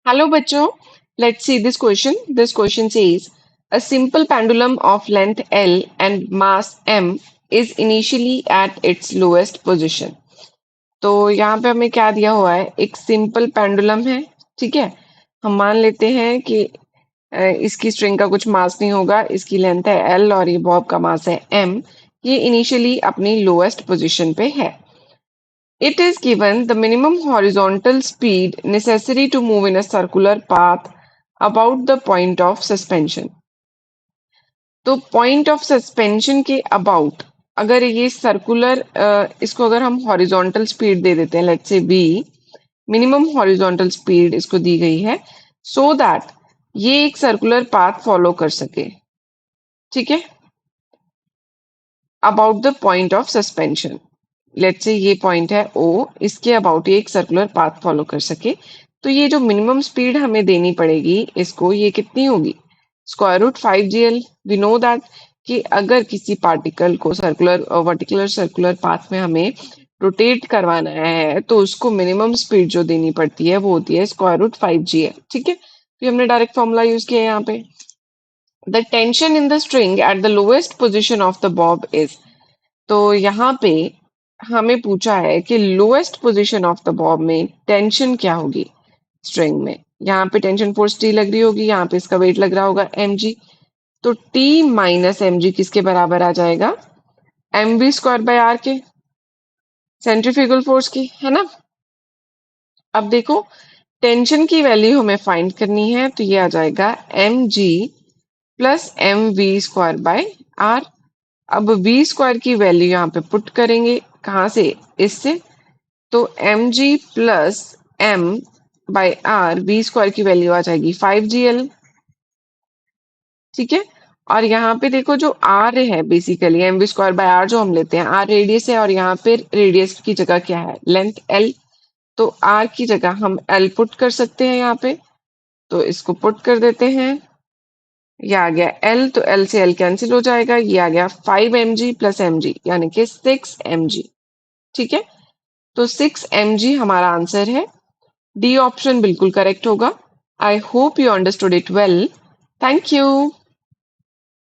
Hello बच्चों, let's see this question. This question says a simple pendulum of length L and mass m is initially at its lowest position. तो यहाँ पे हमें क्या दिया हुआ है? एक सिंपल पेंडुलम है, ठीक है। हम मान लेते हैं कि इसकी स्ट्रिंग का कुछ मास नहीं होगा, इसकी लेंथ है L और ये बॉब का मास है m। ये इनिशियली अपनी लोएस्ट पोजीशन पे है। It is given the minimum horizontal speed necessary to move in a circular path about the point of suspension. तो पॉइंट ऑफ सस्पेंशन के अबाउट अगर ये सर्कुलर इसको अगर हम हॉरिजॉन्टल स्पीड दे देते हैं, let's say v, minimum horizontal speed इसको दी गई है सो दैट ये एक सर्कुलर पाथ फॉलो कर सके, ठीक है, about the point of suspension. Let's say ये पॉइंट है ओ, इसके अबाउट ये एक सर्कुलर पाथ फॉलो कर सके। तो ये जो मिनिमम स्पीड हमें देनी पड़ेगी इसको, ये कितनी होगी? Square root 5gl। We know that कि अगर किसी पार्टिकल को सर्कुलर वर्टिकुलर सर्कुलर पाथ में हमें रोटेट करवाना है तो उसको मिनिमम स्पीड जो देनी पड़ती है वो होती है स्क्वायर रूट 5gl, ठीक है। तो हमने डायरेक्ट फॉर्मूला यूज किया है यहाँ पे। The tension in the string at the lowest position of the Bob is. तो यहाँ पे हमें पूछा है कि lowest position of the Bob में टेंशन क्या होगी स्ट्रिंग में। यहाँ पे टेंशन फोर्स टी लग रही होगी, यहाँ पे इसका वेट लग रहा होगा mg। तो t माइनस एम जी किसके बराबर आ जाएगा? M V square by R के, सेंट्रीफ्यूगल फोर्स की, है ना। अब देखो टेंशन की वैल्यू हमें फाइंड करनी है, तो ये आ जाएगा M G plus M V square by R. अब वी स्क्वायर की वैल्यू यहाँ पे पुट करेंगे, कहाँ से? इससे। तो M G plus M by R, V square की वैल्यू आ जाएगी 5gl, ठीक है। और यहाँ पे देखो जो आर है, basically M V square by R जो हम लेते हैं, आर रेडियस है और यहाँ पे रेडियस की जगह क्या है? Length L. तो आर की जगह हम एल पुट कर सकते हैं यहाँ पे, तो इसको पुट कर देते हैं। ये आ गया एल, तो एल से एल कैंसिल हो जाएगा, ये आ गया 5mg प्लस mg यानी कि 6mg, ठीक है। तो 6mg हमारा आंसर है। डी ऑप्शन बिल्कुल करेक्ट होगा। I hope you understood it well. Thank you.